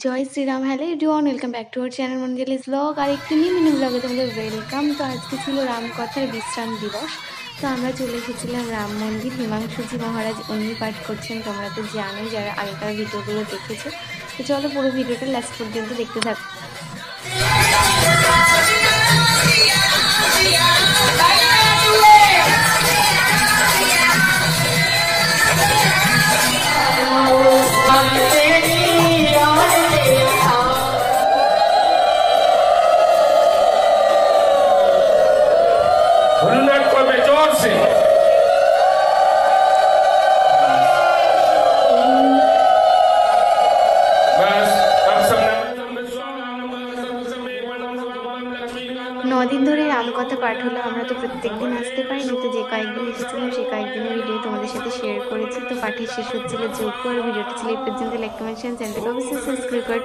Joy Shriram, hello everyone, welcome back to our channel Manjuli's blog. আর একটি new mini ব্লগে তোমাদের ওয়েলকাম। তো আজকে ছিল রামকথার বিশ্রাম দিবস। তো আমরা চলে এসেছিলাম রাম মন্দির। হিমাংশুজি মহারাজ উনি পাঠ করছেন, তোমরা তো জানোই যারা আগেকার ভিডিওগুলো দেখেছো। তো চলো পুরো ভিডিওটা লাস্ট পর্যন্ত দেখতে থাকো। जोर से बस अब सब 9 দিন ধরে রামকথা পাঠ হলো। আমরা তো প্রত্যেকদিন আসতে পারিনি, তো যে কয়েকদিন এসেছিলাম সেই কয়েকদিনের ভিডিও তোমাদের সাথে শেয়ার করেছি। তো পাঠের শেষ হচ্ছিল যোগ্য, আর ভিডিওটি ছিল এই পর্যন্ত। লাইক কমেন্ট চ্যানেলটাকে অবশ্যই সাবস্ক্রাইব করে